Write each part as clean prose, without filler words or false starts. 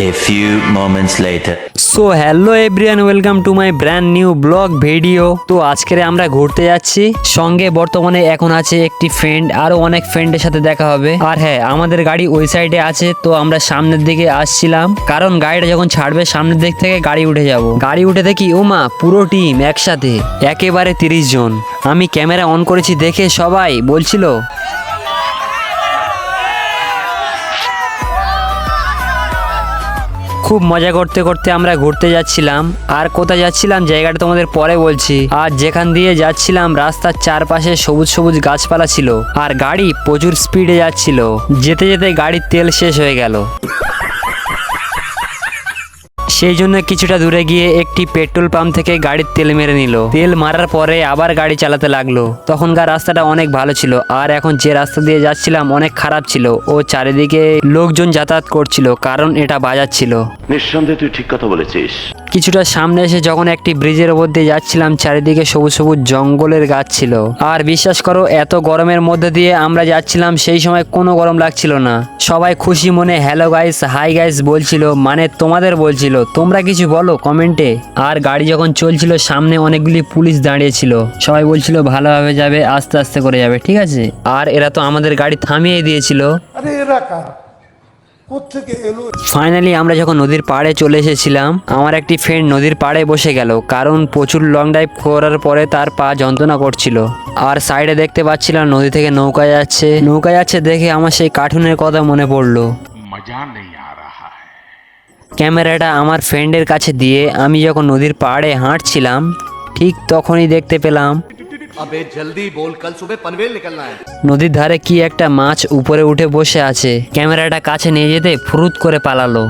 A few moments later. So hello everyone, welcome to my brand new blog video. তো আজকে আমরা ঘুরতে যাচ্ছি, সঙ্গে বর্তমানে এখন আছে একটি ফ্রেন্ড, আরো অনেক ফ্রেন্ডের সাথে দেখা হবে। আর হ্যাঁ, আমাদের গাড়ি ওই সাইডে আছে, তো আমরা সামনের দিকে আসছিলাম, কারণ গাড়িটা যখন ছাড়বে সামনের দিক থেকে গাড়ি উঠে যাব। গাড়ি উঠে দেখি ওমা পুরো টিম একসাথে, একেবারে 30 জন। আমি ক্যামেরা অন করেছি দেখে সবাই বলছিল খুব মজা করতে করতে আমরা ঘুরতে যাচ্ছিলাম। আর কোথায় যাচ্ছিলাম জায়গাটা তোমাদের পরে বলছি। আর যেখান দিয়ে যাচ্ছিলাম রাস্তার চারপাশে সবুজ সবুজ গাছপালা ছিল, আর গাড়ি প্রচুর স্পিডে যাচ্ছিল। যেতে যেতে গাড়ির তেল শেষ হয়ে গেল। সেই জন্য কিছুটা দূরে গিয়ে একটি পেট্রোল পাম্প থেকে গাড়ির তেল মেরে নিল। তেল মারার পরে আবার গাড়ি চালাতে লাগলো। তখনকার রাস্তাটা অনেক ভালো ছিল, আর এখন যে রাস্তা দিয়ে যাচ্ছিলাম অনেক খারাপ ছিল ও চারিদিকে লোকজন যাতায়াত করছিল, কারণ এটা বাজার ছিল। নিঃসন্দেহে তুই ঠিক কথা বলেছিস। কিছুটা সামনে এসে যখন একটি ব্রিজের ওপর দিয়ে যাচ্ছিলাম, চারিদিকে সবুজ সবুজ জঙ্গলের গাছ ছিল। আর বিশ্বাস করো, এত গরমের মধ্যে দিয়ে আমরা যাচ্ছিলাম, সেই সময় কোনো গরম লাগছিল না। সবাই খুশি মনে হ্যালো গাইস, হাই গাইস বলছিল, মানে তোমাদের বলছিল, তোমরা কিছু বলো কমেন্টে। আর গাড়ি যখন চলছিল সামনে অনেকগুলি পুলিশ দাঁড়িয়েছিল, সবাই বলছিল ভালোভাবে যাবে, আস্তে আস্তে করে যাবে, ঠিক আছে। আর এরা তো আমাদের গাড়ি থামিয়ে দিয়েছিল। ফাইনালি আমরা যখন নদীর পাড়ে চলে এসেছিলাম, আমার একটি ফ্রেন্ড নদীর পাড়ে বসে গেল, কারণ প্রচুর লং ড্রাইভ করার পরে তার পা যন্ত্রণা করছিল। আর সাইডে দেখতে পাচ্ছিলাম নদী থেকে নৌকা যাচ্ছে দেখে আমার সেই কার্টুনের কথা মনে পড়লো। ক্যামেরাটা আমার ফ্রেন্ডের কাছে দিয়ে আমি যখন নদীর পাড়ে হাঁটছিলাম, ঠিক তখনই দেখতে পেলাম अबे जल्दी बोल, कल सुबह पनवेल निकलना है। নদীর ধারে কি একটা মাছ উপরে উঠে বসে আছে। ক্যামেরাটা কাছে নিয়ে যেতে ফুরুত করে পালালো।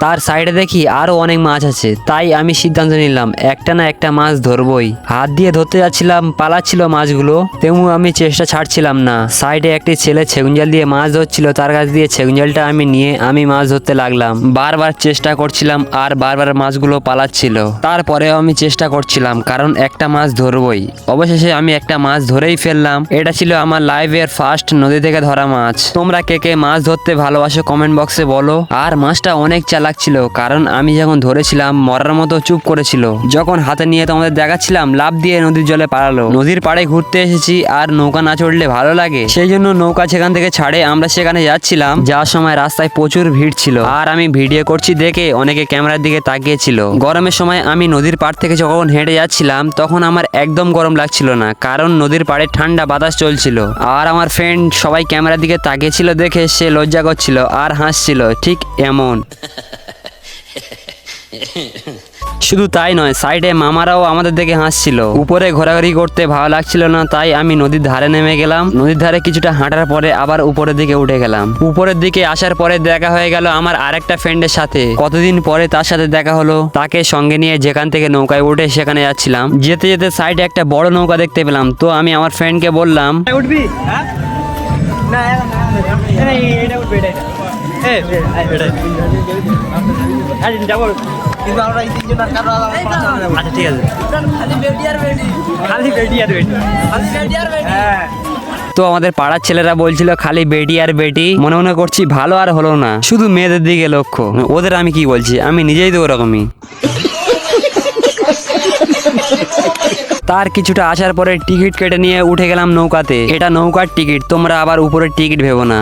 তার সাইডে দেখি আরো অনেক মাছ আছে, তাই আমি সিদ্ধান্ত নিলাম একটা না একটা মাছ ধরবই। হাত দিয়ে ধরতে যাচ্ছিলাম, পালাচ্ছিল মাছগুলো, তেমন আমি চেষ্টা ছাড়ছিলাম না। সাইডে একটি ছেলে সেগুন জাল দিয়ে মাছ ধরছিল, তার কাছ দিয়ে সেগুন জালটা আমি নিয়ে আমি মাছ ধরতে লাগলাম। বারবার চেষ্টা করছিলাম আর বারবার মাছগুলো পালাচ্ছিল। তারপরেও আমি চেষ্টা করছিলাম, কারণ একটা মাছ ধরবই। অবশেষে আমি একটা মাছ ধরেই ফেললাম। এটা ছিল আমার লাইফের ফার্স্ট নদী থেকে ধরা মাছ। তোমরা কে কে মাছ ধরতে ভালোবাসো কমেন্ট বক্সে বলো। আর মাছটা অনেক চালাক ছিল, কারণ আমি যখন ধরেছিলাম মরার মতো চুপ করেছিল। যখন হাতে নিয়ে তোমাদের দেখাচ্ছিলাম, লাফ দিয়ে নদীর জলে পালালো। নদীর পাড়ে ঘুরতে এসেছি, আর নৌকা না চড়লে ভালো লাগে, সেই জন্য নৌকা সেখান থেকে ছাড়ে আমরা সেখানে যাচ্ছিলাম। যাওয়ার সময় রাস্তায় প্রচুর ভিড় ছিল, আর আমি ভিডিও করছি দেখে অনেকে ক্যামেরার দিকে তাকিয়েছিল। গরমের সময় আমি নদীর পাড় থেকে যখন হেঁটে যাচ্ছিলাম, তখন আমার একদম গরম লাগছিল না, কারণ নদীর পাড়ে ঠান্ডা বাতাস চলছিল। আর আমার ফ্রেন্ড সবাই ক্যামেরার দিকে তাকিয়েছিল দেখে সে লজ্জা করছিল আর হাসছিল, ঠিক এমন। শুধু তাই নয়, সাইডে মামারাও আমাদের দেখে হাসছিল। উপরে ঘোরাঘুরি করতে ভালো লাগছিল না, তাই আমি নদীর ধারে নেমে গেলাম। নদীর ধারে কিছুটা হাঁটার পরে আবার উপরের দিকে উঠে গেলাম। উপরের দিকে আসার পরে দেখা হয়ে গেল আমার আরেকটা ফ্রেন্ডের সাথে। কতদিন পরে তার সাথে দেখা হলো, তাকে সঙ্গে নিয়ে যেখান থেকে নৌকায় উঠে সেখানে যাচ্ছিলাম। যেতে যেতে সাইডে একটা বড় নৌকা দেখতে পেলাম, তো আমি আমার ফ্রেন্ডকে বললাম উঠবি। তো আমাদের পাড়ার ছেলেরা বলছিল খালি বেটি আর বেটি, মনে মনে করছি ভালো আর হলো না, শুধু মেয়েদের দিকে লক্ষ্য। ওদের আমি কি বলছি, আমি নিজেই তো ওরকমই। তার কিছুটা আসার পরে টিকিট কেটে নিয়ে উঠে গেলাম নৌকাতে। এটা নৌকার টিকিট, তোমরা আবার উপরের টিকিট ভেবো না।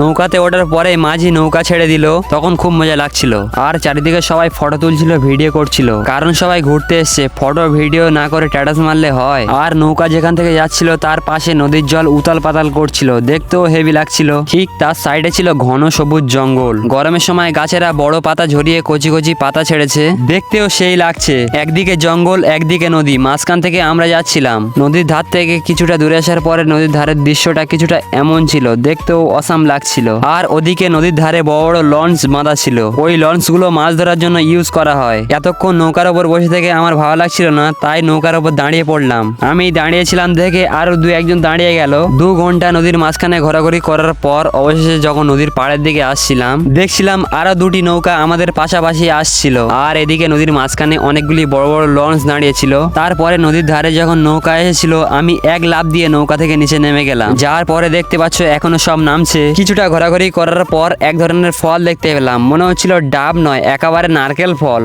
নৌকাতে ওঠার পরে মাঝি নৌকা ছেড়ে দিল, তখন খুব মজা লাগছিল। আর চারিদিকে সবাই ফটো তুলছিল, ভিডিও করছিল, কারণ সবাই ঘুরতে এসছে, ফটো ভিডিও না করে স্ট্যাটাস মারলে হয়। আর নৌকা যেখান থেকে যাচ্ছিল তার পাশে নদীর জল উতাল পাতাল করছিল, দেখতেও হেভি লাগছিল। ঠিক তার সাইডে ছিল ঘন সবুজ জঙ্গল। গরমের সময় গাছেরা বড় পাতা ঝরিয়ে কচি কচি পাতা ছেড়েছে, দেখতেও সেই লাগছে। একদিকে জঙ্গল, একদিকে নদী, মাঝখান থেকে আমরা যাচ্ছিলাম। নদীর ধার থেকে কিছুটা দূরে আসার পরে নদীর ধারের দৃশ্যটা কিছুটা এমন ছিল, দেখতেও অসাম লাগছে। লাগছিল। আর ওদিকে নদীর ধারে বড় বড় লঞ্চ বাঁধা ছিল, ওই লঞ্চ গুলো মাছ ধরার জন্য ইউজ করা হয়। এতক্ষণ নৌকার ওপর বসে থেকে আমার ভালো লাগছিল না, তাই নৌকার ওপর দাঁড়িয়ে পড়লাম। আমি দাঁড়িয়েছিলাম দেখে আরো দু একজন দাঁড়িয়ে গেল। 2 ঘন্টা নদীর মাঝখানে ঘোরাঘুরি করার পর অবশেষে যখন নদীর পাড়ের দিকে আসছিলাম, দেখছিলাম আরো 2টি নৌকা আমাদের পাশাপাশি আসছিল। আর এদিকে নদীর মাঝখানে অনেকগুলি বড় বড় লঞ্চ দাঁড়িয়েছিল। তারপরে নদীর ধারে যখন নৌকা এসেছিল, আমি এক লাফ দিয়ে নৌকা থেকে নিচে নেমে গেলাম। যার পরে দেখতে পাচ্ছ এখনো সব নামছে। কিছুটা ঘোরাঘুরি করার পর এক ধরনের ফল দেখতে পেলাম, মনে হচ্ছিল ডাব নয়, একেবারে নারকেল ফল।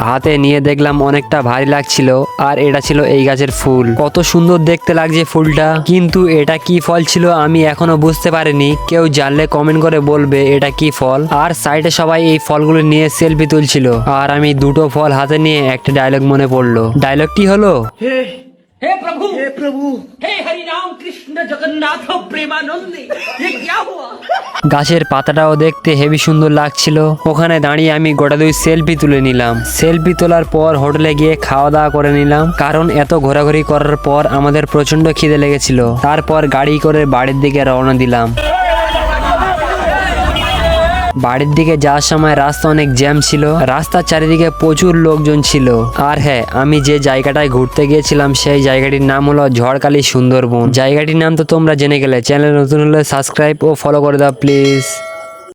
হাতে নিয়ে দেখলাম অনেকটা ভারী লাগছিল, আর এটা ছিল এই গাছের ফুল। কত সুন্দর দেখতে লাগছে ফুলটা, কিন্তু এটা কি ফল ছিল আমি এখনো বুঝতে পারিনি। কেউ জানলে কমেন্ট করে বলবে এটা কি ফল। আর সাইডে সবাই এই ফলগুলো নিয়ে সেলফি তুলছিল, আর আমি 2টো ফল হাতে নিয়ে একটা ডায়লগ মনে পড়লো। ডায়লগটি হলো, हे प्रभु हे हरि राम कृष्ण जगन्नाथ प्रेमानंदी ये क्या हुआ। গাছের পাতাটাও দেখতে হেভি সুন্দর লাগছিল। ওখানে দাঁড়িয়ে আমি গোটা 2 সেলফি তুলে নিলাম। সেলফি তোলার পর হোটেলে গিয়ে খাওয়া দাওয়া করে নিলাম, কারণ এত ঘোরাঘুরি করার পর আমাদের প্রচন্ড খিদে লেগেছিল। তারপর গাড়ি করে বাড়ির দিকে রওনা দিলাম। বাড়ির দিকে যাওয়ার সময় রাস্তা অনেক জ্যাম ছিল, রাস্তার চারিদিকে প্রচুর লোকজন ছিল। আর হ্যাঁ, আমি যে জায়গাটায় ঘুরতে গিয়েছিলাম সেই জায়গাটির নাম হলো ঝড়খালি সুন্দরবন। জায়গাটির নাম তো তোমরা জেনে গেলে। চ্যানেল নতুন হলে সাবস্ক্রাইব ও ফলো করে দাও প্লিজ।